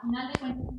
final de cuentas,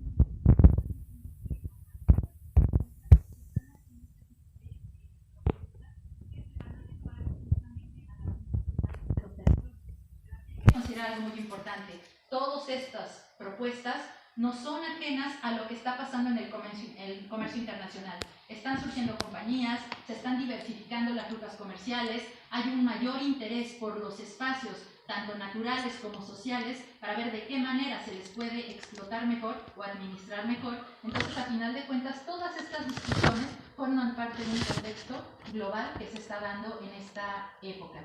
considerar algo muy importante. Todas estas propuestas no son ajenas a lo que está pasando en el comercio internacional. Están surgiendo compañías, se están diversificando las rutas comerciales, hay un mayor interés por los espacios, tanto naturales como sociales, para ver de qué manera se les puede explotar mejor o administrar mejor. Entonces, a final de cuentas, todas estas discusiones forman parte de un contexto global que se está dando en esta época.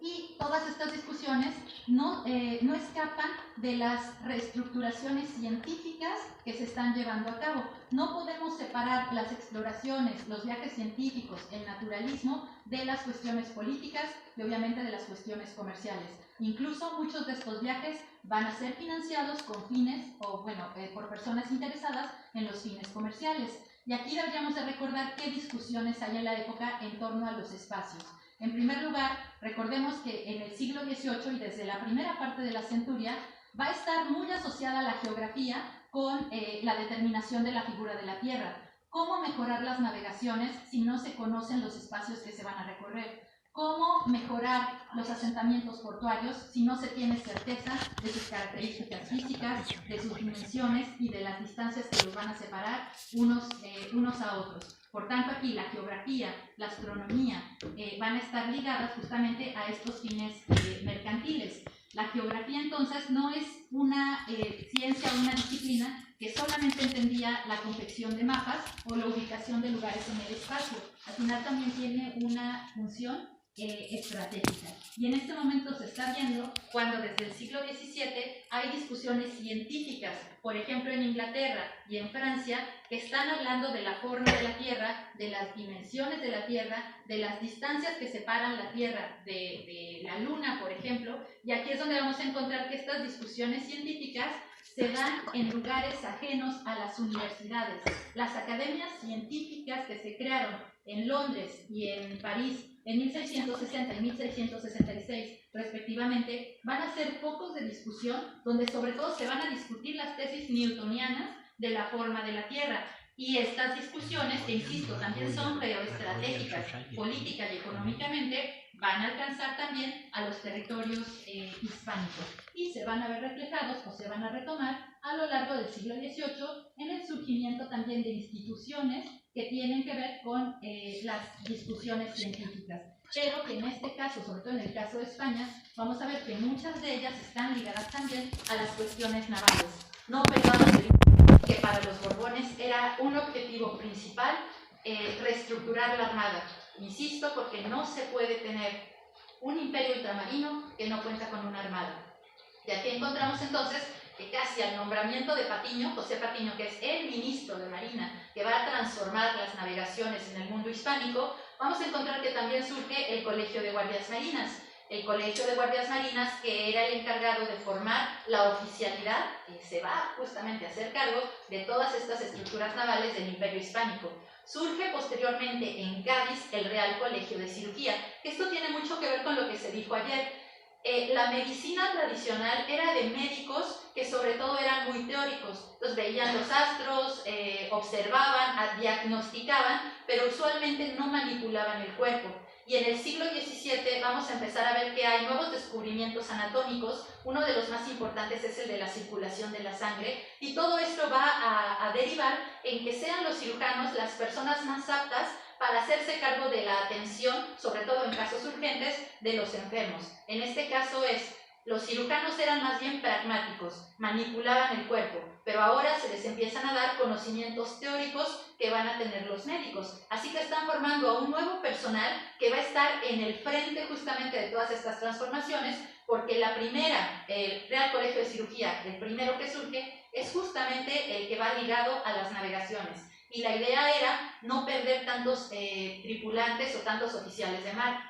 Y todas estas discusiones no escapan de las reestructuraciones científicas que se están llevando a cabo. No podemos separar las exploraciones, los viajes científicos, el naturalismo, de las cuestiones políticas y obviamente de las cuestiones comerciales. Incluso muchos de estos viajes van a ser financiados con fines, o bueno, por personas interesadas en los fines comerciales. Y aquí deberíamos de recordar qué discusiones hay en la época en torno a los espacios. En primer lugar, recordemos que en el siglo XVIII y desde la primera parte de la centuria va a estar muy asociada la geografía con la determinación de la figura de la Tierra. ¿Cómo mejorar las navegaciones si no se conocen los espacios que se van a recorrer? ¿Cómo mejorar los asentamientos portuarios si no se tiene certeza de sus características físicas, de sus dimensiones y de las distancias que los van a separar unos a otros? Por tanto, aquí la geografía, la astronomía van a estar ligadas justamente a estos fines mercantiles. La geografía, entonces, no es una ciencia o una disciplina que solamente entendía la confección de mapas o la ubicación de lugares en el espacio. Al final también tiene una función estratégica. Y en este momento se está viendo cuando desde el siglo XVII hay discusiones científicas, por ejemplo en Inglaterra y en Francia, que están hablando de la forma de la Tierra, de las dimensiones de la Tierra, de las distancias que separan la Tierra de la Luna, por ejemplo, y aquí es donde vamos a encontrar que estas discusiones científicas se dan en lugares ajenos a las universidades. Las academias científicas que se crearon en Londres y en París en 1660 y 1666 respectivamente, van a ser focos de discusión donde sobre todo se van a discutir las tesis newtonianas de la forma de la Tierra. Y estas discusiones, que insisto, también son geoestratégicas, política y económicamente, van a alcanzar también a los territorios hispánicos y se van a ver reflejados o se van a retomar a lo largo del siglo XVIII en el surgimiento también de instituciones que tienen que ver con las discusiones científicas, pero que en este caso, sobre todo en el caso de España, vamos a ver que muchas de ellas están ligadas también a las cuestiones navales. No perdamos de vista que para los Borbones era un objetivo principal reestructurar la armada. Insisto, porque no se puede tener un imperio ultramarino que no cuenta con una armada. Y aquí encontramos entonces que casi al nombramiento de Patiño, José Patiño, que es el ministro de Marina, que va a transformar las navegaciones en el mundo hispánico, vamos a encontrar que también surge el Colegio de Guardias Marinas. El Colegio de Guardias Marinas, que era el encargado de formar la oficialidad, que se va justamente a hacer cargo de todas estas estructuras navales del Imperio Hispánico. Surge posteriormente en Cádiz el Real Colegio de Cirugía. Esto tiene mucho que ver con lo que se dijo ayer. La medicina tradicional era de médicos que sobre todo eran muy teóricos. Entonces veían los astros, observaban, diagnosticaban, pero usualmente no manipulaban el cuerpo. Y en el siglo XVII vamos a empezar a ver que hay nuevos descubrimientos anatómicos. Uno de los más importantes es el de la circulación de la sangre. Y todo esto va a derivar en que sean los cirujanos las personas más aptas para hacerse cargo de la atención, sobre todo en casos urgentes, de los enfermos. En este caso los cirujanos eran más bien pragmáticos, manipulaban el cuerpo, pero ahora se les empiezan a dar conocimientos teóricos que van a tener los médicos. Así que están formando a un nuevo personal que va a estar en el frente justamente de todas estas transformaciones, porque la primera, el Real Colegio de Cirugía, el primero que surge, es justamente el que va ligado a las navegaciones. Y la idea era no perder tantos tripulantes o tantos oficiales de mar,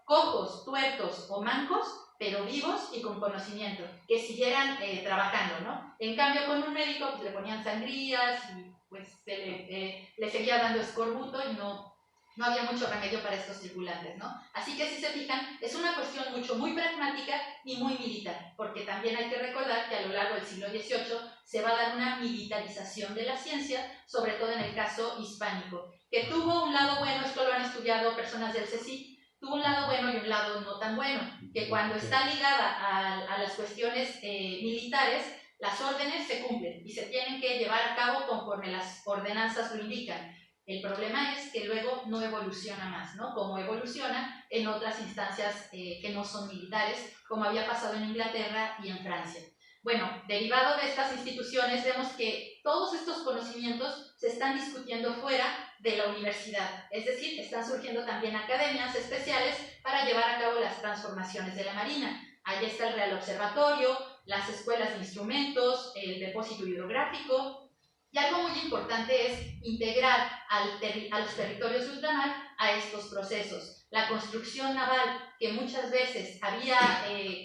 cojos, tuertos o mancos, pero vivos y con conocimiento, que siguieran trabajando, ¿no? En cambio, con un médico pues, le ponían sangrías y pues le seguía dando escorbuto y no había mucho remedio para estos tripulantes, ¿no? Así que si se fijan, es una cuestión muy pragmática y muy militar, porque también hay que recordar que a lo largo del siglo XVIII se va a dar una militarización de la ciencia, sobre todo en el caso hispánico, que tuvo un lado bueno, esto lo han estudiado personas del CSIC, tuvo un lado bueno y un lado no tan bueno, que cuando está ligada a las cuestiones militares, las órdenes se cumplen y se tienen que llevar a cabo conforme las ordenanzas lo indican. El problema es que luego no evoluciona más, ¿no? Como evoluciona en otras instancias que no son militares, como había pasado en Inglaterra y en Francia. Bueno, derivado de estas instituciones, vemos que todos estos conocimientos se están discutiendo fuera de la universidad, es decir, están surgiendo también academias especiales para llevar a cabo las transformaciones de la Marina. Allí está el Real Observatorio, las escuelas de instrumentos, el depósito hidrográfico, y algo muy importante es integrar a los territorios de ultramar a estos procesos. La construcción naval, que muchas veces había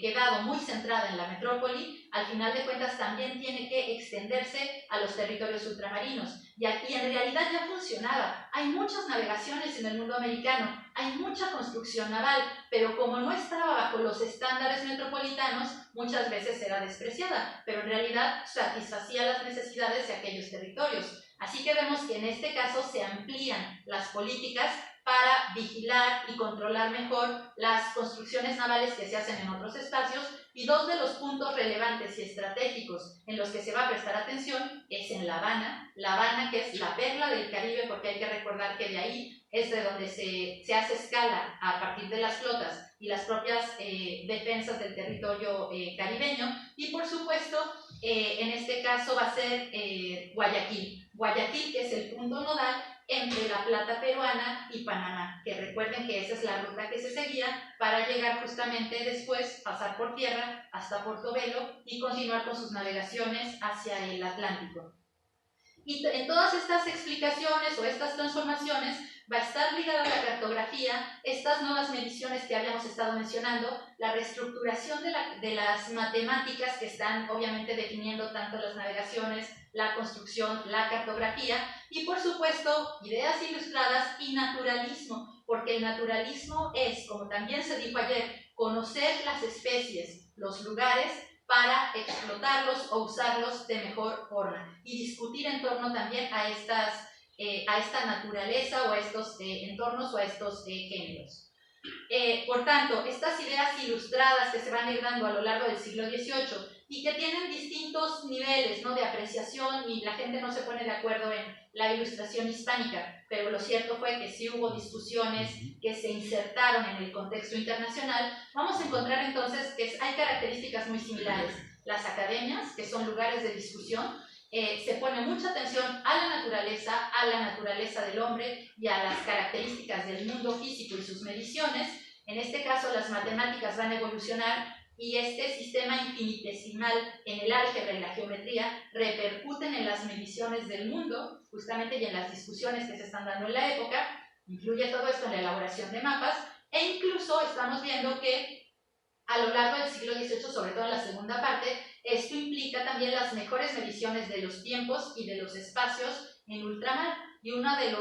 quedado muy centrada en la metrópoli, al final de cuentas también tiene que extenderse a los territorios ultramarinos. Y aquí en realidad ya funcionaba. Hay muchas navegaciones en el mundo americano, hay mucha construcción naval, pero como no estaba bajo los estándares metropolitanos, muchas veces era despreciada, pero en realidad satisfacía las necesidades de aquellos territorios. Así que vemos que en este caso se amplían las políticas para vigilar y controlar mejor las construcciones navales que se hacen en otros espacios, y dos de los puntos relevantes y estratégicos en los que se va a prestar atención es en La Habana, que es la perla del Caribe, porque hay que recordar que de ahí es de donde se hace escala a partir de las flotas y las propias defensas del territorio caribeño, y por supuesto en este caso va a ser Guayaquil, que es el punto nodal entre la plata peruana y Panamá, que recuerden que esa es la ruta que se seguía para llegar justamente después, pasar por tierra hasta Portobelo y continuar con sus navegaciones hacia el Atlántico. Y en todas estas explicaciones o estas transformaciones va a estar ligada a la cartografía, estas nuevas mediciones que habíamos estado mencionando, la reestructuración de las matemáticas que están obviamente definiendo tanto las navegaciones, la construcción, la cartografía, y por supuesto ideas ilustradas y naturalismo, porque el naturalismo es, como también se dijo ayer, conocer las especies, los lugares, para explotarlos o usarlos de mejor forma y discutir en torno también a esta naturaleza o a estos entornos o a estos géneros. Por tanto, estas ideas ilustradas que se van a ir dando a lo largo del siglo XVIII y que tienen distintos niveles, ¿no?, de apreciación, y la gente no se pone de acuerdo en la ilustración hispánica, pero lo cierto fue que sí hubo discusiones que se insertaron en el contexto internacional. Vamos a encontrar entonces que hay características muy similares. Las academias, que son lugares de discusión, se pone mucha atención a la naturaleza del hombre y a las características del mundo físico y sus mediciones. En este caso, las matemáticas van a evolucionar y este sistema infinitesimal en el álgebra y la geometría repercuten en las mediciones del mundo, justamente, y en las discusiones que se están dando en la época. Influye todo esto en la elaboración de mapas, e incluso estamos viendo que a lo largo del siglo XVIII, sobre todo en la segunda parte, esto implica también las mejores mediciones de los tiempos y de los espacios en ultramar. Y una de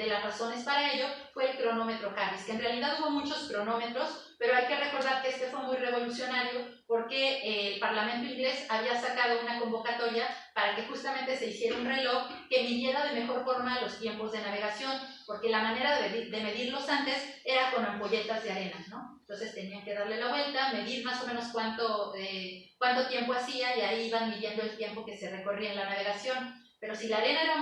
las razones para ello fue el cronómetro Harris, que en realidad hubo muchos cronómetros, pero hay que recordar que este fue muy revolucionario porque el Parlamento inglés había sacado una convocatoria para que justamente se hiciera un reloj que midiera de mejor forma los tiempos de navegación, porque la manera de medirlos antes era con ampolletas de arena, ¿no? Entonces tenían que darle la vuelta, medir más o menos cuánto tiempo hacía, y ahí iban midiendo el tiempo que se recorría en la navegación. Pero si la arena era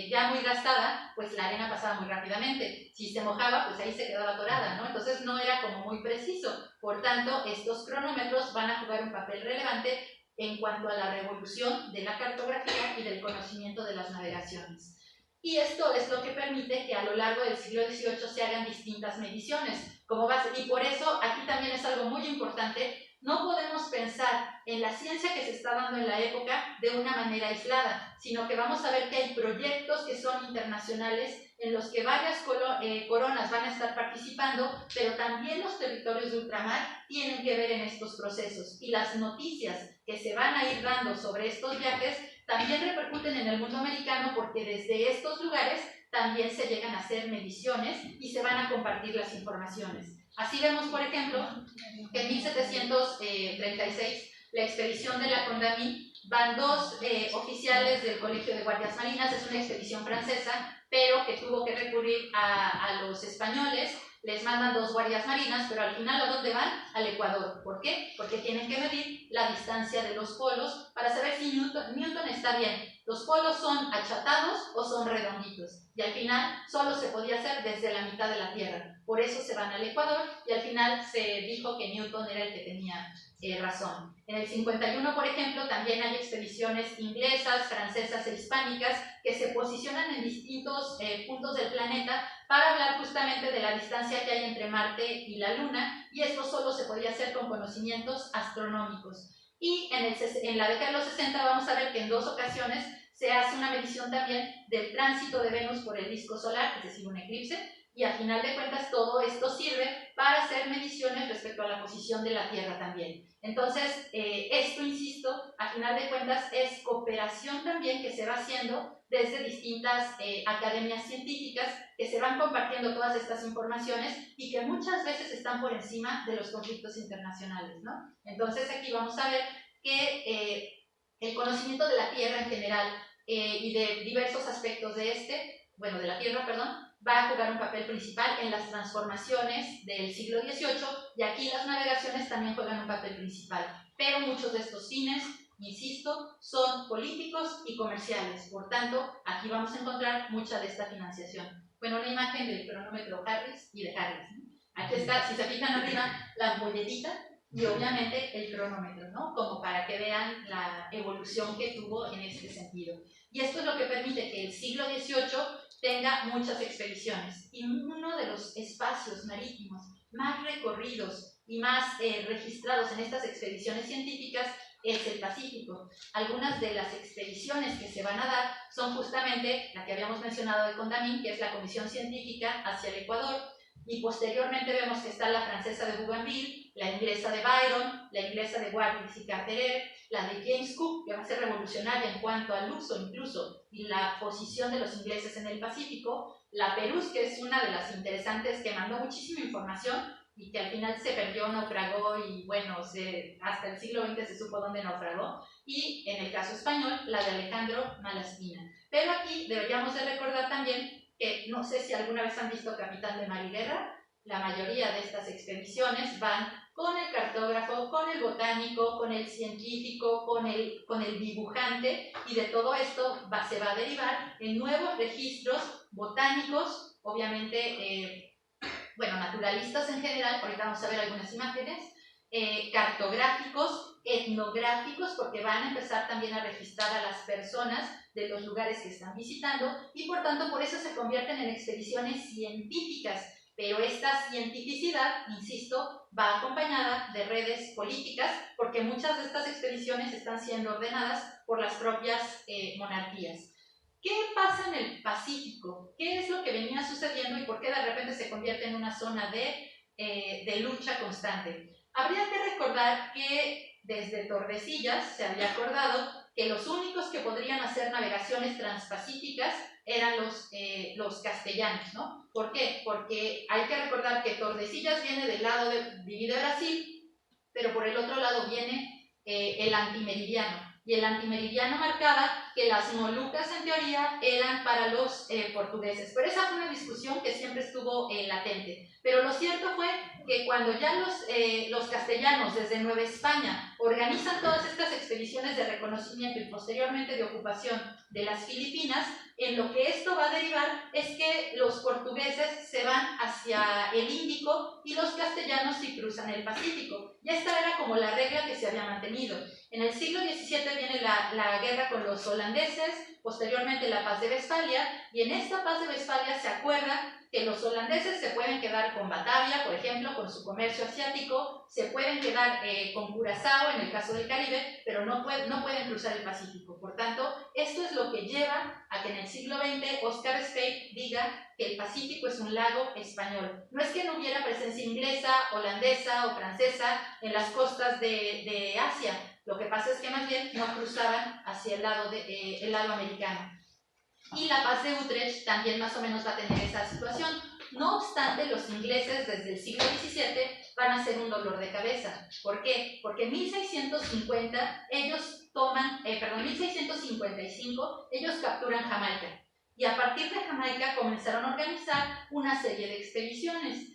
ya muy gastada, pues la arena pasaba muy rápidamente. Si se mojaba, pues ahí se quedaba atorada, ¿no? Entonces no era como muy preciso. Por tanto, estos cronómetros van a jugar un papel relevante en cuanto a la revolución de la cartografía y del conocimiento de las navegaciones. Y esto es lo que permite que a lo largo del siglo XVIII se hagan distintas mediciones como base. Y por eso aquí también es algo muy importante. No podemos pensar en la ciencia que se está dando en la época de una manera aislada, sino que vamos a ver que hay proyectos que son internacionales en los que varias coronas van a estar participando, pero también los territorios de ultramar tienen que ver en estos procesos. Y las noticias que se van a ir dando sobre estos viajes también repercuten en el mundo americano, porque desde estos lugares también se llegan a hacer mediciones y se van a compartir las informaciones. Así vemos, por ejemplo, que en 1736 la expedición de la Condamine, van dos oficiales del Colegio de Guardias Marinas, es una expedición francesa, pero que tuvo que recurrir a los españoles. Les mandan dos guardias marinas, pero al final, ¿a dónde van? Al Ecuador. ¿Por qué? Porque tienen que medir la distancia de los polos para saber si Newton está bien. ¿Los polos son achatados o son redonditos? Y al final solo se podía hacer desde la mitad de la Tierra. Por eso se van al Ecuador y al final se dijo que Newton era el que tenía razón. En el 51, por ejemplo, también hay expediciones inglesas, francesas e hispánicas que se posicionan en distintos puntos del planeta para hablar justamente de la distancia que hay entre Marte y la Luna, y esto solo se podía hacer con conocimientos astronómicos. Y en la década de los 60 vamos a ver que en dos ocasiones se hace una medición también del tránsito de Venus por el disco solar, es decir, un eclipse, y a final de cuentas todo esto sirve para hacer mediciones respecto a la posición de la Tierra también. Entonces, esto, insisto, a final de cuentas es cooperación también que se va haciendo desde distintas academias científicas que se van compartiendo todas estas informaciones y que muchas veces están por encima de los conflictos internacionales, ¿no? Entonces, aquí vamos a ver que el conocimiento de la Tierra en general y de diversos aspectos de de la Tierra, perdón, va a jugar un papel principal en las transformaciones del siglo XVIII, y aquí las navegaciones también juegan un papel principal. Pero muchos de estos fines, insisto, son políticos y comerciales. Por tanto, aquí vamos a encontrar mucha de esta financiación. Bueno, una imagen del cronómetro Harris y de Harris, ¿no? Aquí está, si se fijan arriba, la ampolletita y obviamente el cronómetro, ¿no? Como para que vean la evolución que tuvo en este sentido. Y esto es lo que permite que el siglo XVIII tenga muchas expediciones, y uno de los espacios marítimos más recorridos y más registrados en estas expediciones científicas es el Pacífico. Algunas de las expediciones que se van a dar son justamente la que habíamos mencionado de Condamine, que es la Comisión Científica hacia el Ecuador, y posteriormente vemos que está la francesa de Bougainville, la inglesa de Byron, la inglesa de Wallis y Carteret, la de James Cook, que va a ser revolucionaria en cuanto al uso incluso y la posición de los ingleses en el Pacífico, la Perus, que es una de las interesantes que mandó muchísima información y que al final se perdió, naufragó y bueno, hasta el siglo XX se supo dónde naufragó, y en el caso español, la de Alejandro Malaspina. Pero aquí deberíamos de recordar también que no sé si alguna vez han visto Capitán de Mar y Guerra, la mayoría de estas expediciones van con el cartógrafo, con el botánico, con el científico, con el dibujante, y de todo esto se va a derivar en nuevos registros botánicos, obviamente, naturalistas en general, ahorita vamos a ver algunas imágenes, cartográficos, etnográficos, porque van a empezar también a registrar a las personas de los lugares que están visitando, y por tanto por eso se convierten en expediciones científicas. Pero esta cientificidad, insisto, va acompañada de redes políticas, porque muchas de estas expediciones están siendo ordenadas por las propias monarquías. ¿Qué pasa en el Pacífico? ¿Qué es lo que venía sucediendo y por qué de repente se convierte en una zona de lucha constante? Habría que recordar que desde Tordesillas se había acordado que los únicos que podrían hacer navegaciones transpacíficas eran los castellanos, ¿no? ¿Por qué? Porque hay que recordar que Tordesillas viene del lado divide Brasil, pero por el otro lado viene el antimeridiano. Y el antimeridiano marcaba que las Molucas, en teoría, eran para los portugueses. Pero esa fue una discusión que siempre estuvo latente. Pero lo cierto fue que cuando ya los castellanos desde Nueva España organizan todas estas expediciones de reconocimiento y posteriormente de ocupación de las Filipinas, en lo que esto va a derivar es que los portugueses se van hacia el Índico y los castellanos sí cruzan el Pacífico. Y esta era como la regla que se había mantenido. En el siglo XVII viene la guerra con los holandeses, posteriormente la paz de Westfalia, y en esta paz de Westfalia se acuerda que los holandeses se pueden quedar con Batavia, por ejemplo, con su comercio asiático, se pueden quedar con Curazao en el caso del Caribe, pero no pueden cruzar el Pacífico. Por tanto, esto es lo que lleva a que en el siglo XX Oscar Speight diga que el Pacífico es un lago español. No es que no hubiera presencia inglesa, holandesa o francesa en las costas de Asia, lo que pasa es que más bien no cruzaban hacia el lado americano. Y la paz de Utrecht también más o menos va a tener esa situación. No obstante, los ingleses desde el siglo XVII van a ser un dolor de cabeza. ¿Por qué? Porque en 1650 ellos toman, 1655 ellos capturan Jamaica. Y a partir de Jamaica comenzaron a organizar una serie de expediciones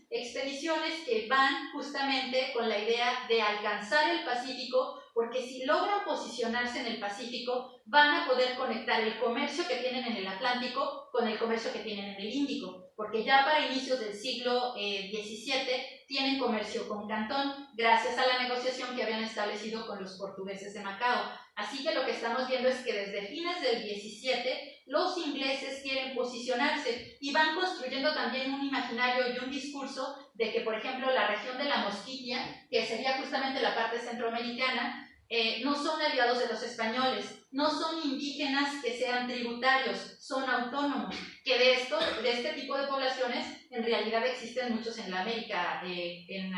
que van justamente con la idea de alcanzar el Pacífico, porque si logran posicionarse en el Pacífico, van a poder conectar el comercio que tienen en el Atlántico con el comercio que tienen en el Índico, porque ya para inicios del siglo XVII tienen comercio con Cantón, gracias a la negociación que habían establecido con los portugueses de Macao. Así que lo que estamos viendo es que desde fines del XVII los ingleses quieren posicionarse y van construyendo también un imaginario y un discurso de que, por ejemplo, la región de la Mosquitia, que sería justamente la parte centroamericana, no son aliados de los españoles, no son indígenas que sean tributarios, son autónomos, que de este tipo de poblaciones en realidad existen muchos en América en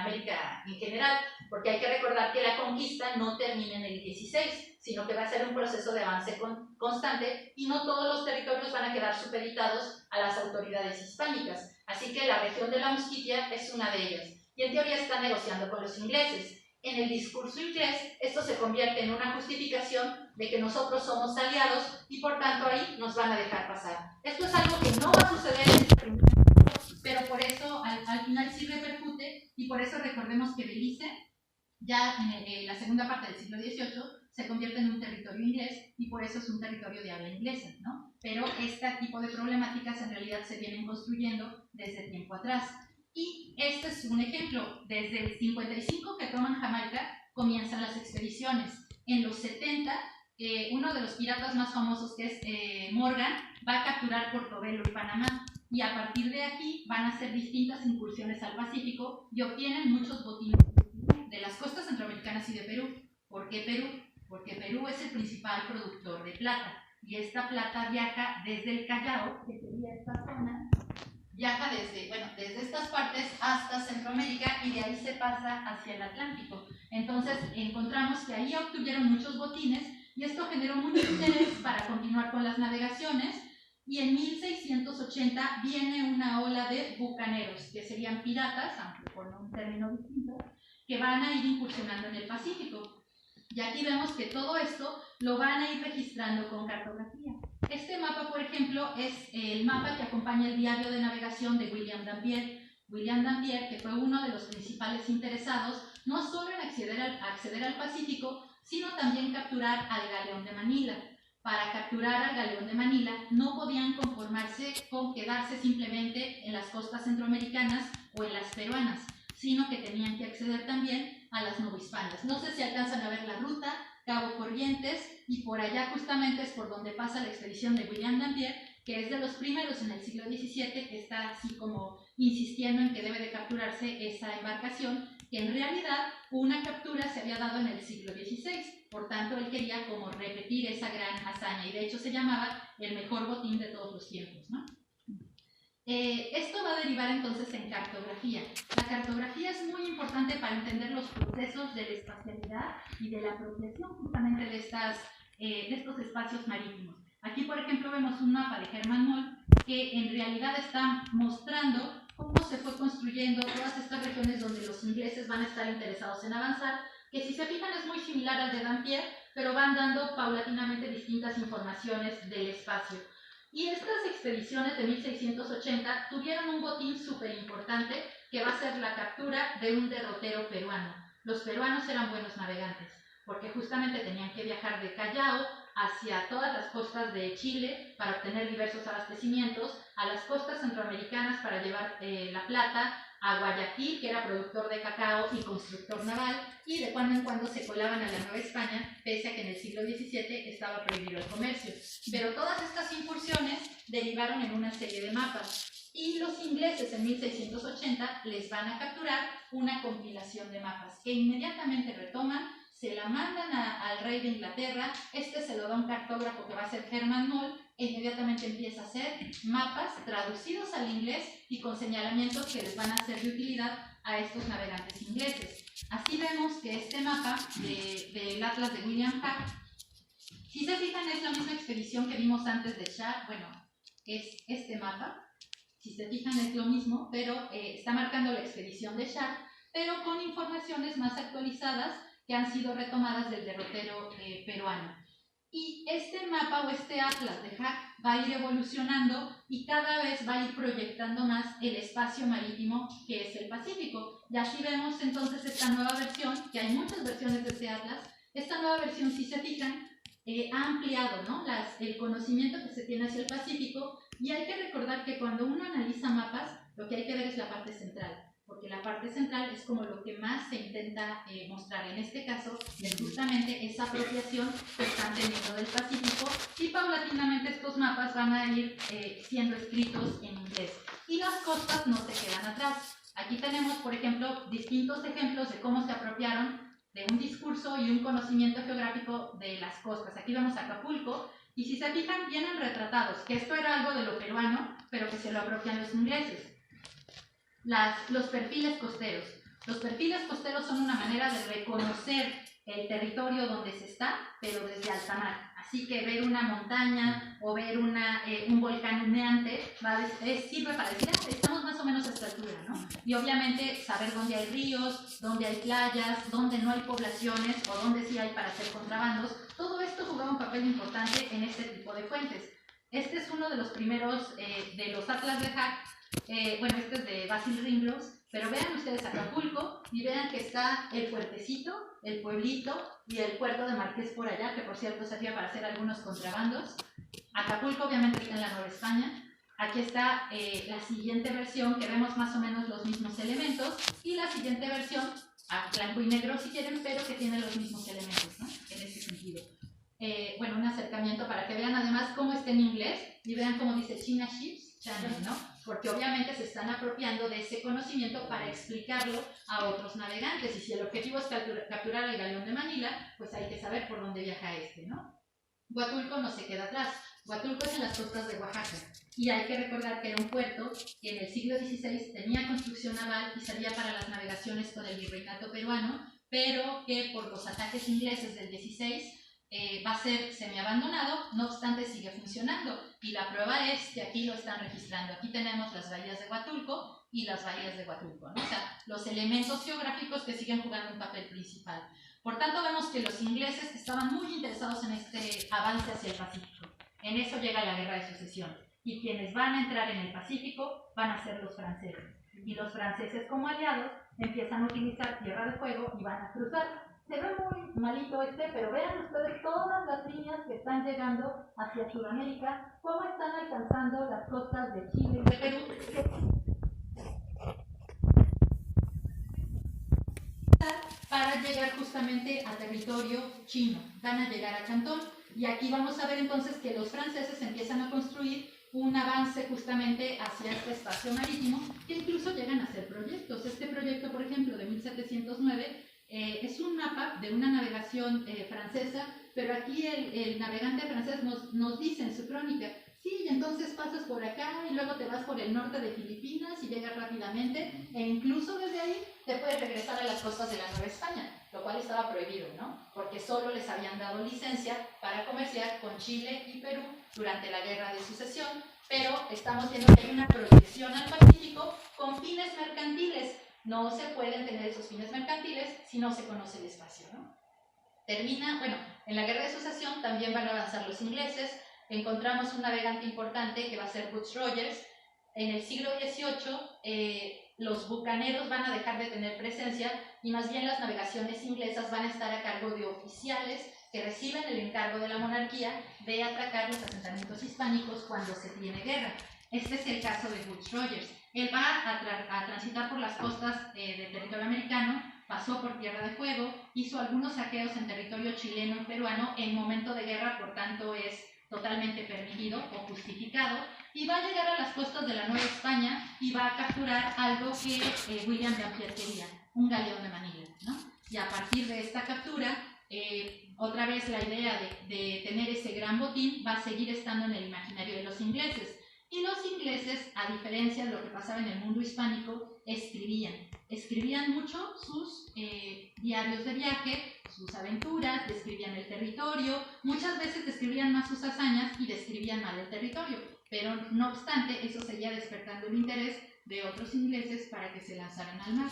general, porque hay que recordar que la conquista no termina en el 16, sino que va a ser un proceso de avance constante y no todos los territorios van a quedar supeditados a las autoridades hispánicas. Así que la región de la Mosquitia es una de ellas y en teoría está negociando con los ingleses. En el discurso inglés, esto se convierte en una justificación de que nosotros somos aliados y por tanto ahí nos van a dejar pasar. Esto es algo que no va a suceder en este primer momento, pero por eso al final sí repercute y por eso recordemos que Belice, ya en la segunda parte del siglo XVIII, se convierte en un territorio inglés y por eso es un territorio de habla inglesa, ¿no? Pero este tipo de problemáticas en realidad se vienen construyendo desde tiempo atrás. Y este es un ejemplo. Desde el 55 que toman Jamaica comienzan las expediciones. En los 70, uno de los piratas más famosos, que es Morgan, va a capturar Portobelo y Panamá. Y a partir de aquí van a hacer distintas incursiones al Pacífico y obtienen muchos botines de las costas centroamericanas y de Perú. ¿Por qué Perú? Porque Perú es el principal productor de plata. Y esta plata viaja desde el Callao, que sería esta zona, viaja desde estas partes hasta Centroamérica y de ahí se pasa hacia el Atlántico. Entonces encontramos que ahí obtuvieron muchos botines y esto generó mucho interés para continuar con las navegaciones y en 1680 viene una ola de bucaneros, que serían piratas, aunque con un término distinto, que van a ir incursionando en el Pacífico. Y aquí vemos que todo esto lo van a ir registrando con cartografía. Este mapa, por ejemplo, es el mapa que acompaña el diario de navegación de William Dampier. William Dampier, que fue uno de los principales interesados, no solo en acceder al Pacífico, sino también capturar al galeón de Manila. Para capturar al galeón de Manila no podían conformarse con quedarse simplemente en las costas centroamericanas o en las peruanas, sino que tenían que acceder también a las novohispanas. No sé si alcanzan a ver la ruta, Cabo Corrientes, y por allá justamente es por donde pasa la expedición de William Dampier, que es de los primeros en el siglo XVII que está así como insistiendo en que debe de capturarse esa embarcación, que en realidad una captura se había dado en el siglo XVI, por tanto él quería como repetir esa gran hazaña y de hecho se llamaba el mejor botín de todos los tiempos, ¿no? Esto va a derivar entonces en cartografía. La cartografía es muy importante para entender los procesos de la espacialidad y de la apropiación justamente de estos espacios marítimos. Aquí, por ejemplo, vemos un mapa de Hermann Moll que en realidad está mostrando cómo se fue construyendo todas estas regiones donde los ingleses van a estar interesados en avanzar, que si se fijan es muy similar al de Dampier, pero van dando paulatinamente distintas informaciones del espacio. Y estas expediciones de 1680 tuvieron un botín súper importante que va a ser la captura de un derrotero peruano. Los peruanos eran buenos navegantes porque justamente tenían que viajar de Callao hacia todas las costas de Chile para obtener diversos abastecimientos, a las costas centroamericanas para llevar la plata, a Guayaquil, que era productor de cacao y constructor naval, y de cuando en cuando se colaban a la Nueva España, pese a que en el siglo XVII estaba prohibido el comercio. Pero todas estas incursiones derivaron en una serie de mapas, y los ingleses en 1680 les van a capturar una compilación de mapas, que inmediatamente retoman, se la mandan al rey de Inglaterra, se lo da un cartógrafo que va a ser Hermann Moll, e inmediatamente empieza a hacer mapas traducidos al inglés y con señalamientos que les van a ser de utilidad a estos navegantes ingleses. Así vemos que este mapa del Atlas de William Hack, si se fijan es la misma expedición que vimos antes de Sharp, bueno, es este mapa, si se fijan es lo mismo, pero está marcando la expedición de Sharp, pero con informaciones más actualizadas que han sido retomadas del derrotero peruano. Y este mapa o este atlas de Hack va a ir evolucionando y cada vez va a ir proyectando más el espacio marítimo que es el Pacífico. Y así vemos entonces esta nueva versión, que hay muchas versiones de este atlas. Esta nueva versión, si se fijan, ha ampliado, ¿no?, el conocimiento que se tiene hacia el Pacífico, y hay que recordar que cuando uno analiza mapas, lo que hay que ver es la parte central, porque la parte central es como lo que más se intenta mostrar. En este caso, es justamente esa apropiación que están teniendo del Pacífico, y paulatinamente estos mapas van a ir siendo escritos en inglés. Y las costas no se quedan atrás. Aquí tenemos, por ejemplo, distintos ejemplos de cómo se apropiaron de un discurso y un conocimiento geográfico de las costas. Aquí vemos Acapulco, y si se fijan, vienen retratados, que esto era algo de lo peruano, pero que se lo apropian los ingleses. Los perfiles costeros. Los perfiles costeros son una manera de reconocer el territorio donde se está, pero desde alta mar. Así que ver una montaña o ver un volcán humeante sirve para decir, estamos más o menos a esta altura, ¿no? Y obviamente saber dónde hay ríos, dónde hay playas, dónde no hay poblaciones o dónde sí hay para hacer contrabandos. Todo esto jugaba un papel importante en este tipo de fuentes. Este es uno de los primeros de los atlas de Hack. Bueno, este es de Basil Ringrose, pero vean ustedes Acapulco y vean que está el puertecito, el pueblito y el puerto de Marqués por allá, que por cierto servía para hacer algunos contrabandos. Acapulco obviamente está en la Nueva España. Aquí está la siguiente versión, que vemos más o menos los mismos elementos, y la siguiente versión, a blanco y negro si quieren, pero que tiene los mismos elementos, ¿no?, en ese sentido. Bueno, un acercamiento para que vean además cómo está en inglés y vean cómo dice China Ships Channel, ¿no? Porque obviamente se están apropiando de ese conocimiento para explicarlo a otros navegantes, y si el objetivo es capturar el galeón de Manila, pues hay que saber por dónde viaja este, ¿no? Huatulco no se queda atrás. Huatulco es en las costas de Oaxaca, y hay que recordar que era un puerto que en el siglo XVI tenía construcción naval y servía para las navegaciones con el virreinato peruano, pero que por los ataques ingleses del XVI va a ser semiabandonado. No obstante sigue funcionando, y la prueba es que aquí lo están registrando. Aquí tenemos las bahías de Huatulco y las bahías de Huatulco, ¿no? O sea, los elementos geográficos que siguen jugando un papel principal. Por tanto, vemos que los ingleses estaban muy interesados en este avance hacia el Pacífico. En eso llega la Guerra de Sucesión, y quienes van a entrar en el Pacífico van a ser los franceses, y los franceses como aliados empiezan a utilizar tierra de fuego y van a cruzar. Se ve muy malito pero vean ustedes todas las líneas que están llegando hacia Sudamérica, cómo están alcanzando las costas de Chile y de Perú, para llegar justamente a territorio chino. Van a llegar a Cantón, y aquí vamos a ver entonces que los franceses empiezan a construir un avance justamente hacia este espacio marítimo, que incluso llegan a hacer proyectos. Este proyecto, por ejemplo, de 1709, es un mapa de una navegación francesa, pero aquí el navegante francés nos dice en su crónica, sí, y entonces pasas por acá y luego te vas por el norte de Filipinas y llegas rápidamente, e incluso desde ahí te puedes regresar a las costas de la Nueva España, lo cual estaba prohibido, ¿no? Porque solo les habían dado licencia para comerciar con Chile y Perú durante la Guerra de Sucesión, pero estamos viendo que hay una proyección al Pacífico con fines mercantiles. No se pueden tener esos fines mercantiles si no se conoce el espacio, ¿no? Bueno, en la Guerra de Sucesión también van a avanzar los ingleses. Encontramos un navegante importante que va a ser Woodes Rogers. En el siglo XVIII, los bucaneros van a dejar de tener presencia, y más bien las navegaciones inglesas van a estar a cargo de oficiales que reciben el encargo de la monarquía de atracar los asentamientos hispánicos cuando se tiene guerra. Este es el caso de Woodes Rogers. Él va a transitar por las costas del territorio americano, pasó por Tierra de Fuego, hizo algunos saqueos en territorio chileno y peruano en momento de guerra, por tanto es totalmente permitido o justificado, y va a llegar a las costas de la Nueva España y va a capturar algo que William Dampier quería, un galeón de Manila, ¿no? Y a partir de esta captura, otra vez la idea de tener ese gran botín va a seguir estando en el imaginario de los ingleses. Y los ingleses, a diferencia de lo que pasaba en el mundo hispánico, escribían mucho sus diarios de viaje, sus aventuras, describían el territorio, muchas veces describían más sus hazañas y describían mal el territorio, pero no obstante eso seguía despertando el interés de otros ingleses para que se lanzaran al mar.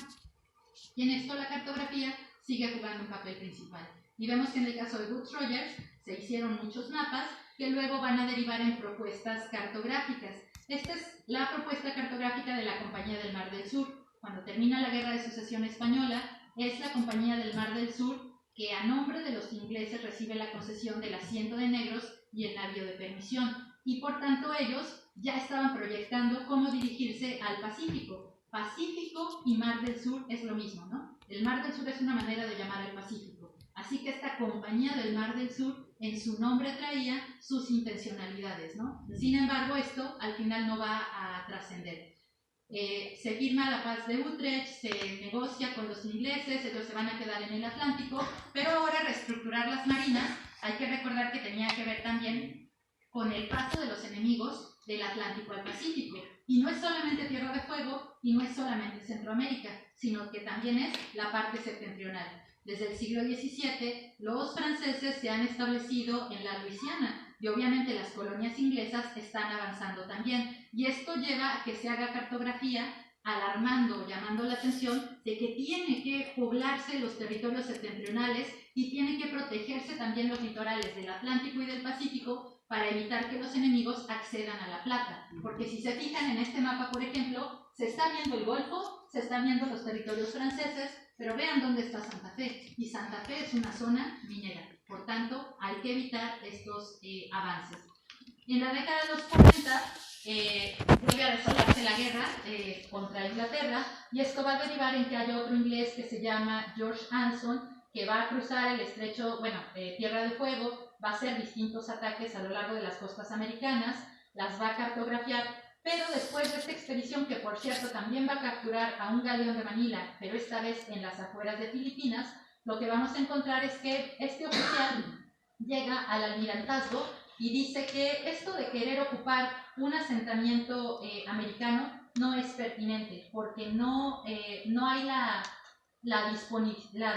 Y en esto la cartografía sigue jugando un papel principal. Y vemos que en el caso de Woodes Rogers se hicieron muchos mapas que luego van a derivar en propuestas cartográficas. Esta es la propuesta cartográfica de la Compañía del Mar del Sur. Cuando termina la Guerra de Sucesión Española, es la Compañía del Mar del Sur que a nombre de los ingleses recibe la concesión del asiento de negros y el navío de permisión. Y por tanto ellos ya estaban proyectando cómo dirigirse al Pacífico. Pacífico y Mar del Sur es lo mismo, ¿no? El Mar del Sur es una manera de llamar al Pacífico. Así que esta Compañía del Mar del Sur en su nombre traía sus intencionalidades, ¿no? Sin embargo, esto al final no va a trascender. Se firma la paz de Utrecht, se negocia con los ingleses, ellos se van a quedar en el Atlántico, pero ahora reestructurar las marinas, hay que recordar que tenía que ver también con el paso de los enemigos del Atlántico al Pacífico. Y no es solamente Tierra de Fuego y no es solamente Centroamérica, sino que también es la parte septentrional. Desde el siglo XVII, los franceses se han establecido en la Luisiana y obviamente las colonias inglesas están avanzando también. Y esto lleva a que se haga cartografía alarmando, llamando la atención de que tiene que poblarse los territorios septentrionales y tienen que protegerse también los litorales del Atlántico y del Pacífico para evitar que los enemigos accedan a la Plata. Porque si se fijan en este mapa, por ejemplo, se está viendo el Golfo, se están viendo los territorios franceses, pero vean dónde está Santa Fe. Y Santa Fe es una zona minera. Por tanto, hay que evitar estos avances. En la década de los 40 vuelve a desatarse la guerra contra Inglaterra y esto va a derivar en que haya otro inglés que se llama George Anson, que va a cruzar el estrecho, Tierra de Fuego, va a hacer distintos ataques a lo largo de las costas americanas, las va a cartografiar, pero después de esta expedición, que por cierto también va a capturar a un galeón de Manila, pero esta vez en las afueras de Filipinas, lo que vamos a encontrar es que este oficial llega al almirantazgo y dice que esto de querer ocupar un asentamiento americano no es pertinente, porque no hay la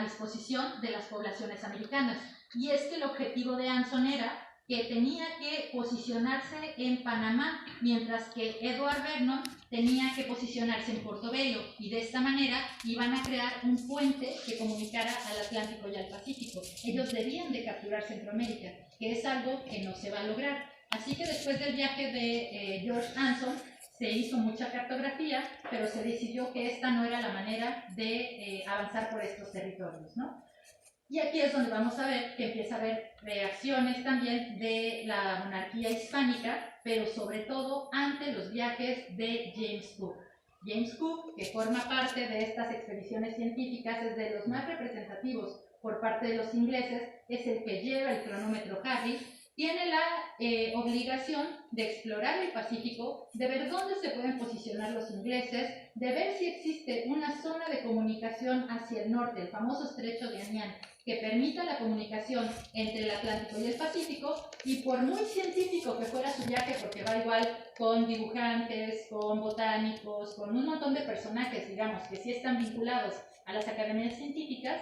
disposición de las poblaciones americanas. Y es que el objetivo de Anson era que tenía que posicionarse en Panamá, mientras que Edward Vernon tenía que posicionarse en Portobelo, y de esta manera iban a crear un puente que comunicara al Atlántico y al Pacífico. Ellos debían de capturar Centroamérica, que es algo que no se va a lograr. Así que después del viaje de George Anson, se hizo mucha cartografía, pero se decidió que esta no era la manera de avanzar por estos territorios, ¿no? Y aquí es donde vamos a ver que empieza a haber reacciones también de la monarquía hispánica, pero sobre todo ante los viajes de James Cook. James Cook, que forma parte de estas expediciones científicas, es de los más representativos por parte de los ingleses, es el que lleva el cronómetro Harris, tiene la obligación de explorar el Pacífico, de ver dónde se pueden posicionar los ingleses, de ver si existe una zona de comunicación hacia el norte, el famoso estrecho de Anian, que permita la comunicación entre el Atlántico y el Pacífico, y por muy científico que fuera su viaje, porque va igual con dibujantes, con botánicos, con un montón de personajes, digamos, que sí están vinculados a las academias científicas,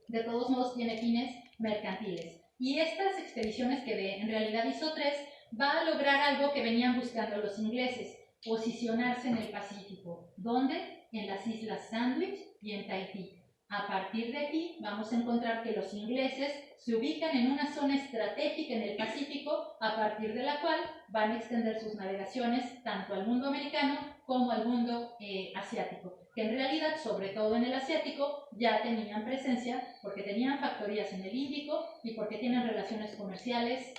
de todos modos tiene fines mercantiles. Y estas expediciones, que en realidad hizo 3, va a lograr algo que venían buscando los ingleses: posicionarse en el Pacífico. ¿Dónde? En las Islas Sandwich y en Tahití. A partir de aquí vamos a encontrar que los ingleses se ubican en una zona estratégica en el Pacífico, a partir de la cual van a extender sus navegaciones tanto al mundo americano como al mundo asiático, que en realidad, sobre todo en el asiático, ya tenían presencia porque tenían factorías en el Índico y porque tienen relaciones comerciales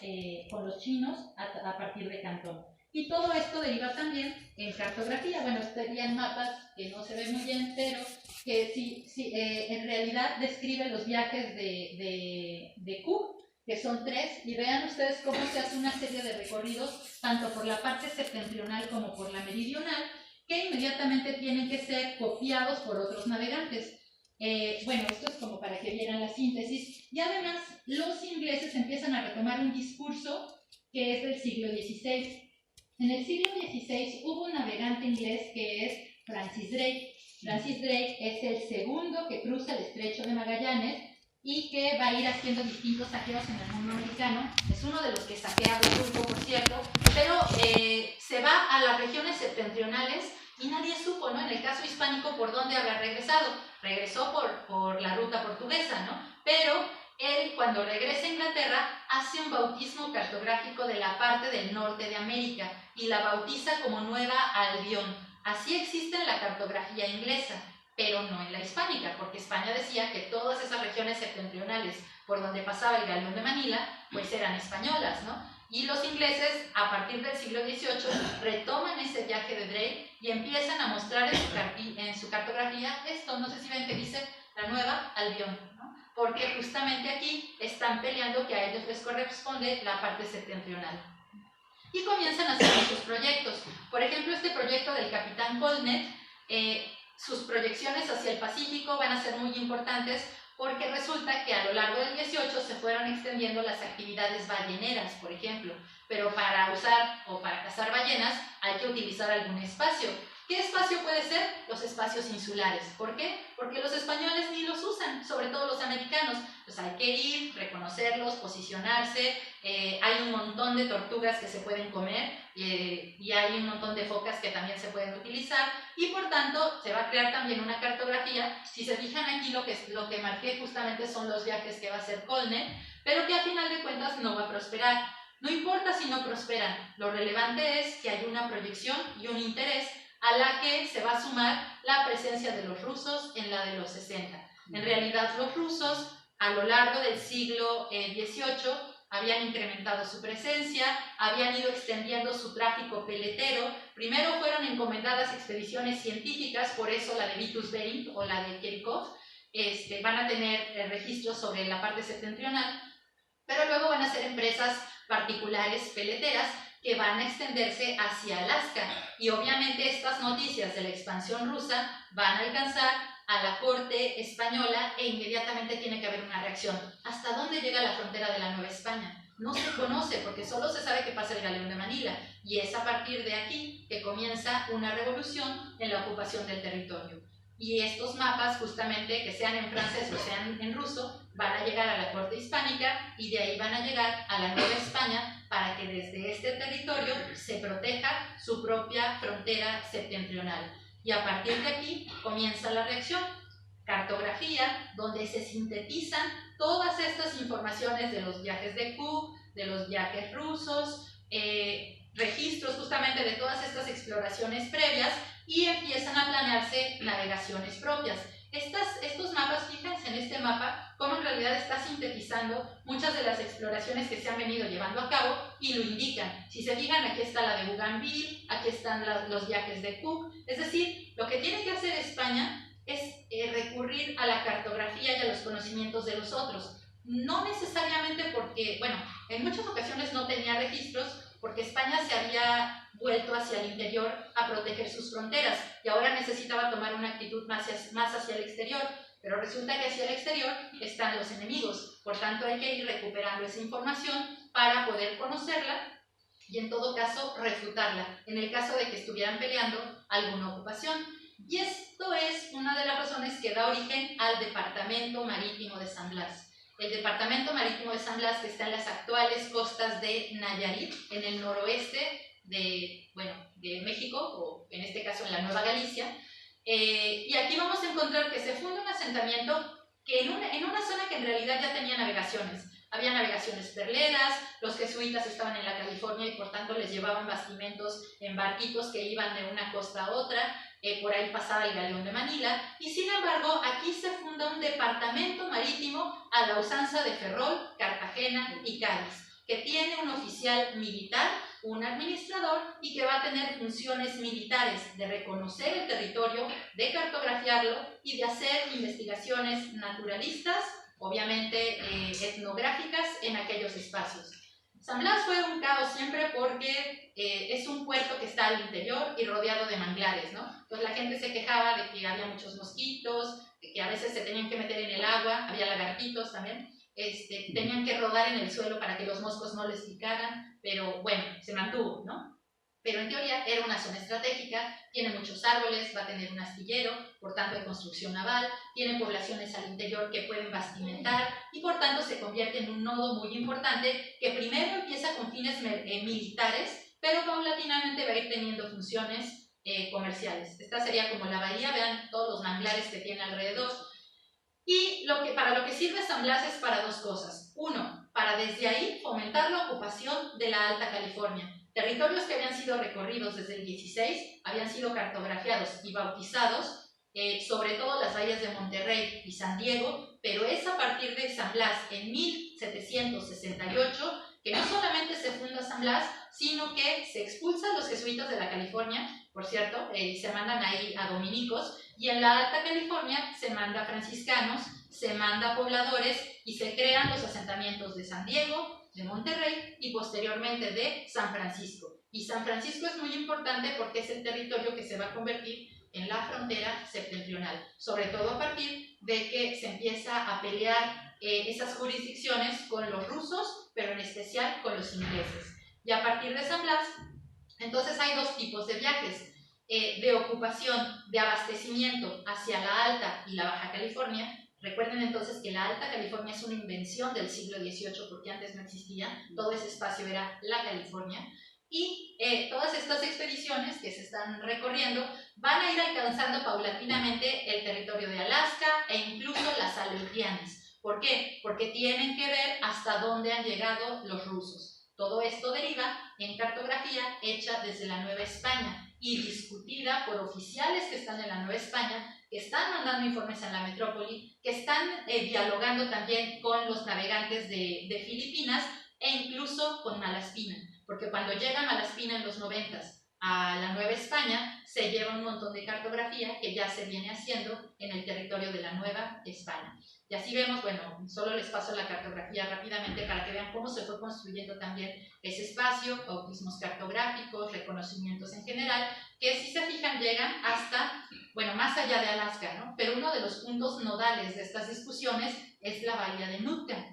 con los chinos a partir de Cantón. Y todo esto deriva también en cartografía. Bueno, serían mapas que no se ven muy bien, pero que sí, en realidad describe los viajes de Cook, que son 3, y vean ustedes cómo se hace una serie de recorridos, tanto por la parte septentrional como por la meridional, que inmediatamente tienen que ser copiados por otros navegantes. Esto es como para que vieran la síntesis. Y además, los ingleses empiezan a retomar un discurso que es del siglo XVI. En el siglo XVI hubo un navegante inglés que es Francis Drake. Francis Drake es el segundo que cruza el estrecho de Magallanes y que va a ir haciendo distintos saqueos en el mundo americano. Es uno de los que saquea Acapulco, por cierto, pero se va a las regiones septentrionales y nadie supo, ¿no? En el caso hispánico, por dónde habrá regresado. Regresó por la ruta portuguesa, ¿no? Pero él, cuando regresa a Inglaterra, hace un bautismo cartográfico de la parte del norte de América y la bautiza como Nueva Albión. Así existe en la cartografía inglesa, pero no en la hispánica, porque España decía que todas esas regiones septentrionales por donde pasaba el galeón de Manila, pues eran españolas, ¿no? Y los ingleses, a partir del siglo XVIII, retoman ese viaje de Drake y empiezan a mostrar en su cartografía esto, no sé si ven que dice la Nueva Albión, ¿no? Porque justamente aquí están peleando que a ellos les corresponde la parte septentrional. Y comienzan a hacer sus proyectos. Por ejemplo, este proyecto del Capitán Colnet, sus proyecciones hacia el Pacífico van a ser muy importantes porque resulta que a lo largo del 18 se fueron extendiendo las actividades balleneras, por ejemplo, pero para usar o para cazar ballenas hay que utilizar algún espacio. ¿Qué espacio puede ser? Los espacios insulares. ¿Por qué? Porque los españoles ni los usan, sobre todo los americanos. Pues hay que ir, reconocerlos, posicionarse. Hay un montón de tortugas que se pueden comer y hay un montón de focas que también se pueden utilizar y por tanto se va a crear también una cartografía. Si se fijan aquí lo que marqué justamente son los viajes que va a hacer Colnet, pero que al final de cuentas no va a prosperar. No importa si no prosperan, lo relevante es que hay una proyección y un interés a la que se va a sumar la presencia de los rusos en la de los 60. En realidad los rusos a lo largo del siglo XVIII habían incrementado su presencia, habían ido extendiendo su tráfico peletero. Primero fueron encomendadas expediciones científicas, por eso la de Vitus Bering o la de Kirchhoff van a tener registros sobre la parte septentrional, pero luego van a ser empresas particulares peleteras que van a extenderse hacia Alaska y obviamente estas noticias de la expansión rusa van a alcanzar a la corte española e inmediatamente tiene que haber una reacción. ¿Hasta dónde llega la frontera de la Nueva España? No se conoce porque solo se sabe que pasa el galeón de Manila y es a partir de aquí que comienza una revolución en la ocupación del territorio. Y estos mapas, justamente, que sean en francés o sean en ruso, van a llegar a la corte hispánica y de ahí van a llegar a la Nueva España para que desde este territorio se proteja su propia frontera septentrional. Y a partir de aquí comienza la reacción. Cartografía, donde se sintetizan todas estas informaciones de los viajes de Cook, de los viajes rusos, registros justamente de todas estas exploraciones previas y empiezan a planearse navegaciones propias. Estos mapas, fíjense en este mapa, cómo en realidad está sintetizando muchas de las exploraciones que se han venido llevando a cabo y lo indican. Si se fijan, aquí está la de Bougainville, aquí están los viajes de Cook. Es decir, lo que tiene que hacer España es recurrir a la cartografía y a los conocimientos de los otros. No necesariamente porque, bueno, en muchas ocasiones no tenía registros, porque España se había vuelto hacia el interior a proteger sus fronteras y ahora necesitaba tomar una actitud más hacia el exterior, pero resulta que hacia el exterior están los enemigos, por tanto hay que ir recuperando esa información para poder conocerla y en todo caso refutarla, en el caso de que estuvieran peleando alguna ocupación. Y esto es una de las razones que da origen al Departamento Marítimo de San Blas. El Departamento Marítimo de San Blas, que está en las actuales costas de Nayarit, en el noroeste de México, o en este caso en la Nueva Galicia. Y aquí vamos a encontrar que se funda un asentamiento que en una zona que en realidad ya tenía navegaciones. Había navegaciones perleras, los jesuitas estaban en la California y por tanto les llevaban bastimentos en barquitos que iban de una costa a otra. Por ahí pasaba el galeón de Manila, y sin embargo aquí se funda un departamento marítimo a la usanza de Ferrol, Cartagena y Cádiz, que tiene un oficial militar, un administrador y que va a tener funciones militares de reconocer el territorio, de cartografiarlo y de hacer investigaciones naturalistas, obviamente etnográficas en aquellos espacios. San Blas fue un caos siempre porque es un puerto que está al interior y rodeado de manglares, ¿no? Entonces la gente se quejaba de que había muchos mosquitos, de que a veces se tenían que meter en el agua, había lagartitos también, tenían que rodar en el suelo para que los moscos no les picaran, pero bueno, se mantuvo, ¿no? Pero en teoría era una zona estratégica, tiene muchos árboles, va a tener un astillero, por tanto hay construcción naval, tiene poblaciones al interior que pueden bastimentar y por tanto se convierte en un nodo muy importante que primero empieza con fines militares, pero paulatinamente va a ir teniendo funciones comerciales. Esta sería como la bahía, vean todos los manglares que tiene alrededor. Y para lo que sirve San Blas es para dos cosas. Uno, para desde ahí fomentar la ocupación de la Alta California. Territorios que habían sido recorridos desde el 16, habían sido cartografiados y bautizados, sobre todo las bahías de Monterrey y San Diego, pero es a partir de San Blas en 1768 que no solamente se funda San Blas, sino que se expulsan los jesuitas de la California, por cierto, se mandan ahí a dominicos, y en la Alta California se manda a franciscanos, se manda a pobladores y se crean los asentamientos de San Diego, de Monterrey y posteriormente de San Francisco. Y San Francisco es muy importante porque es el territorio que se va a convertir en la frontera septentrional, sobre todo a partir de que se empieza a pelear esas jurisdicciones con los rusos, pero en especial con los ingleses. Y a partir de San Blas, entonces hay dos tipos de viajes, de ocupación, de abastecimiento hacia la Alta y la Baja California. Recuerden entonces que la Alta California es una invención del siglo XVIII porque antes no existía, todo ese espacio era la California. Y todas estas expediciones que se están recorriendo van a ir alcanzando paulatinamente el territorio de Alaska e incluso las Aleutianas. ¿Por qué? Porque tienen que ver hasta dónde han llegado los rusos. Todo esto deriva en cartografía hecha desde la Nueva España y discutida por oficiales que están en la Nueva España, que están mandando informes a la metrópoli, que están dialogando también con los navegantes de Filipinas e incluso con Malaspina. Porque cuando llega Malaspina en los 90s a la Nueva España, se lleva un montón de cartografía que ya se viene haciendo en el territorio de la Nueva España. Y así vemos, bueno, solo les paso la cartografía rápidamente para que vean cómo se fue construyendo también ese espacio, bautismos cartográficos, reconocimientos en general, que si se fijan llegan hasta, bueno, más allá de Alaska, ¿no? Pero uno de los puntos nodales de estas discusiones es la bahía de Nootka.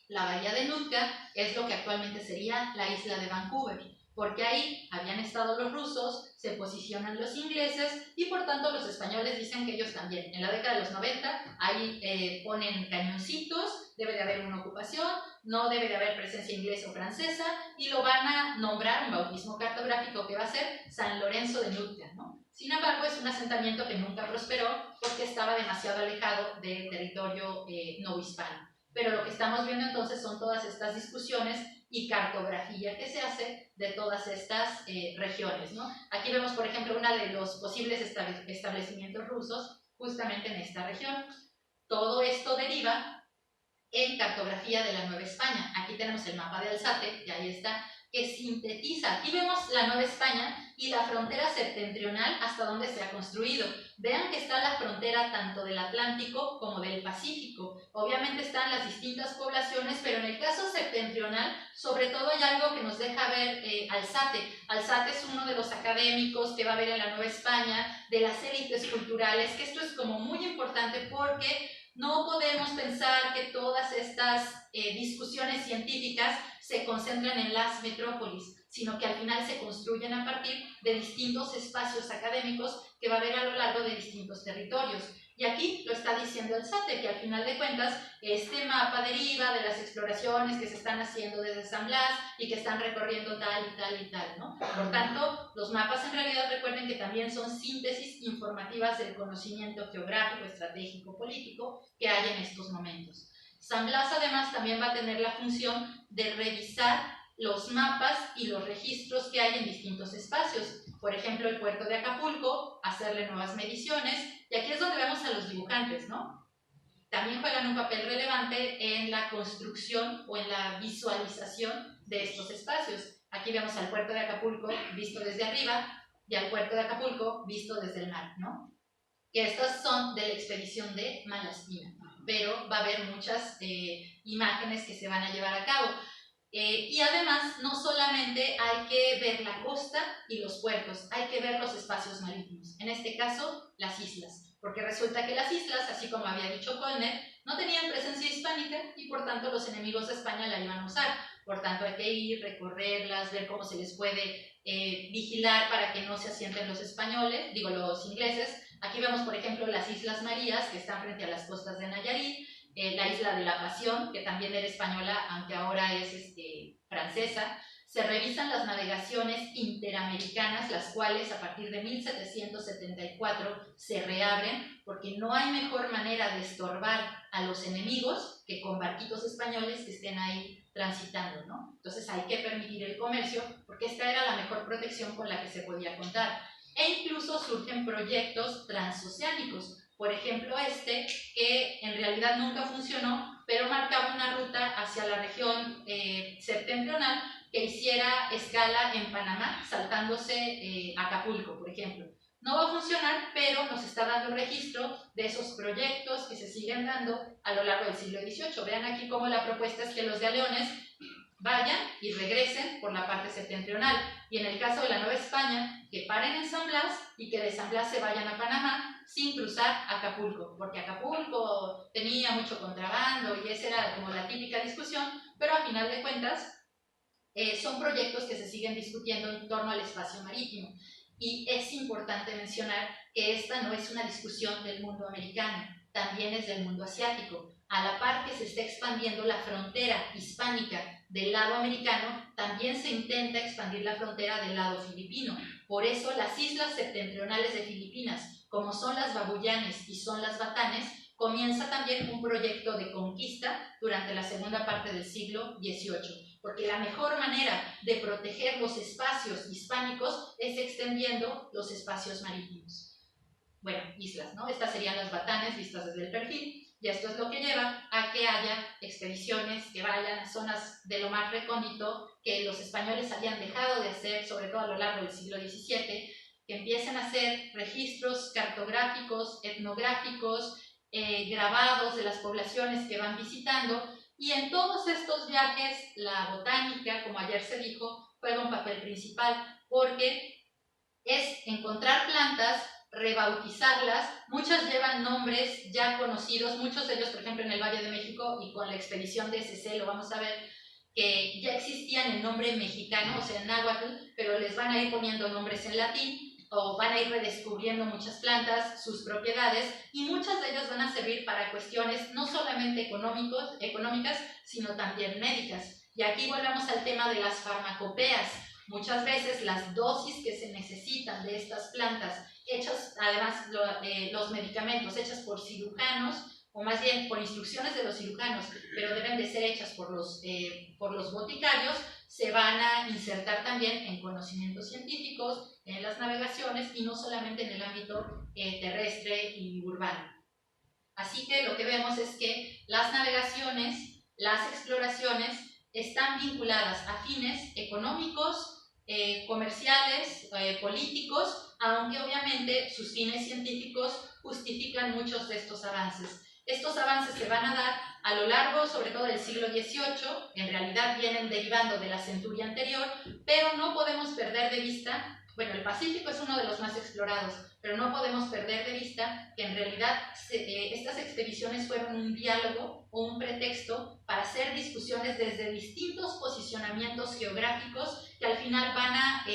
La bahía de Nootka es lo que actualmente sería la isla de Vancouver, porque ahí habían estado los rusos, se posicionan los ingleses y por tanto los españoles dicen que ellos también. En la década de los 90 ahí ponen cañoncitos, debe de haber una ocupación, no debe de haber presencia inglesa o francesa y lo van a nombrar un bautismo cartográfico que va a ser San Lorenzo de Nootka, ¿no? Sin embargo, es un asentamiento que nunca prosperó porque estaba demasiado alejado del territorio novohispano. Pero lo que estamos viendo entonces son todas estas discusiones y cartografía que se hace de todas estas regiones, ¿no? Aquí vemos, por ejemplo, uno de los posibles establecimientos rusos justamente en esta región. Todo esto deriva en cartografía de la Nueva España. Aquí tenemos el mapa de Alzate, y ahí está, que sintetiza. Aquí vemos la Nueva España y la frontera septentrional hasta donde se ha construido. Vean que está la frontera tanto del Atlántico como del Pacífico. Obviamente están las distintas poblaciones, pero en el caso septentrional, sobre todo hay algo que nos deja ver Alzate. Alzate es uno de los académicos que va a ver en la Nueva España, de las élites culturales, que esto es como muy importante porque no podemos pensar que todas estas discusiones científicas se concentran en las metrópolis, sino que al final se construyen a partir de distintos espacios académicos que va a haber a lo largo de distintos territorios. Y aquí lo está diciendo Alzate, que al final de cuentas este mapa deriva de las exploraciones que se están haciendo desde San Blas y que están recorriendo tal y tal y tal, ¿no? Por tanto, los mapas en realidad recuerden que también son síntesis informativas del conocimiento geográfico, estratégico, político que hay en estos momentos. San Blas además también va a tener la función de revisar los mapas y los registros que hay en distintos espacios. Por ejemplo, el puerto de Acapulco, hacerle nuevas mediciones, y aquí es donde vemos a los dibujantes, ¿no? También juegan un papel relevante en la construcción o en la visualización de estos espacios. Aquí vemos al puerto de Acapulco visto desde arriba y al puerto de Acapulco visto desde el mar, ¿no? Que estas son de la expedición de Malaspina, pero va a haber muchas imágenes que se van a llevar a cabo. Y además, no solamente hay que ver la costa y los puertos, hay que ver los espacios marítimos, en este caso, las islas, porque resulta que las islas, así como había dicho Colner, no tenían presencia hispánica y por tanto los enemigos de España la iban a usar. Por tanto, hay que ir, recorrerlas, ver cómo se les puede vigilar para que no se asienten los españoles, digo, los ingleses. Aquí vemos, por ejemplo, las Islas Marías, que están frente a las costas de Nayarit, la isla de la Pasión, que también era española, aunque ahora es francesa. se revisan las navegaciones interamericanas, las cuales a partir de 1774 se reabren, porque no hay mejor manera de estorbar a los enemigos que con barquitos españoles que estén ahí transitando, ¿no? Entonces hay que permitir el comercio, porque esta era la mejor protección con la que se podía contar. E incluso surgen proyectos transoceánicos, por ejemplo que en realidad nunca funcionó, pero marcaba una ruta hacia la región septentrional que hiciera escala en Panamá, saltándose Acapulco, por ejemplo. No va a funcionar, pero nos está dando registro de esos proyectos que se siguen dando a lo largo del siglo XVIII. Vean aquí cómo la propuesta es que los galeones vayan y regresen por la parte septentrional. Y en el caso de la Nueva España, que paren en San Blas y que de San Blas se vayan a Panamá sin cruzar Acapulco, porque Acapulco tenía mucho contrabando y esa era como la típica discusión, pero a final de cuentas son proyectos que se siguen discutiendo en torno al espacio marítimo. Y es importante mencionar que esta no es una discusión del mundo americano, también es del mundo asiático. A la par que se está expandiendo la frontera hispánica del lado americano, también se intenta expandir la frontera del lado filipino. Por eso las islas septentrionales de Filipinas, como son las Babuyanes y son las Batanes, comienza también un proyecto de conquista durante la segunda parte del siglo XVIII. Porque la mejor manera de proteger los espacios hispánicos es extendiendo los espacios marítimos. Bueno, islas, ¿no? Estas serían las Batanes vistas desde el perfil, y esto es lo que lleva a que haya expediciones que vayan a zonas de lo más recóndito que los españoles habían dejado de hacer, sobre todo a lo largo del siglo XVII, que empiecen a hacer registros cartográficos, etnográficos, grabados de las poblaciones que van visitando. Y en todos estos viajes, la botánica, como ayer se dijo, juega un papel principal, porque es encontrar plantas, rebautizarlas, muchas llevan nombres ya conocidos, muchos de ellos, por ejemplo, en el Valle de México, y con la expedición de SC lo vamos a ver, que ya existían en nombre mexicano, o sea, en náhuatl, pero les van a ir poniendo nombres en latín, o van a ir redescubriendo muchas plantas, sus propiedades, y muchas de ellas van a servir para cuestiones no solamente económicas, sino también médicas. Y aquí volvemos al tema de las farmacopeas. Muchas veces las dosis que se necesitan de estas plantas, hechas, además los medicamentos hechas por cirujanos, o más bien por instrucciones de los cirujanos, pero deben de ser hechas por los boticarios, se van a insertar también en conocimientos científicos, en las navegaciones y no solamente en el ámbito terrestre y urbano. Así que lo que vemos es que las navegaciones, las exploraciones están vinculadas a fines económicos, comerciales, políticos, aunque obviamente sus fines científicos justifican muchos de estos avances. Estos avances se van a dar a lo largo, sobre todo del siglo XVIII, en realidad vienen derivando de la centuria anterior, pero no podemos perder de vista, bueno, el Pacífico es uno de los más explorados, pero no podemos perder de vista que en realidad estas expediciones fueron un diálogo o un pretexto para hacer discusiones desde distintos posicionamientos geográficos que al final van a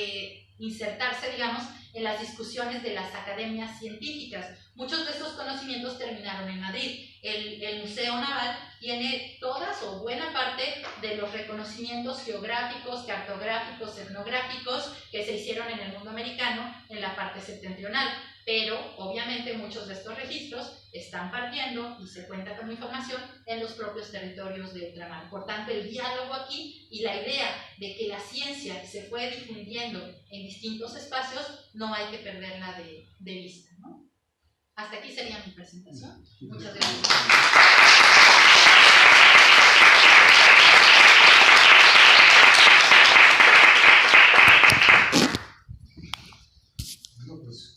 insertarse, digamos, en las discusiones de las academias científicas. Muchos de estos conocimientos terminaron en Madrid. El Museo Naval tiene todas o buena parte de los reconocimientos geográficos, cartográficos, etnográficos que se hicieron en el mundo americano en la parte septentrional. Pero obviamente muchos de estos registros están partiendo y se cuenta con información en los propios territorios de ultramar. Por tanto, el diálogo aquí y la idea de que la ciencia se fue difundiendo en distintos espacios no hay que perderla de vista, ¿no? Hasta aquí sería mi presentación. Muchas gracias. Bueno, pues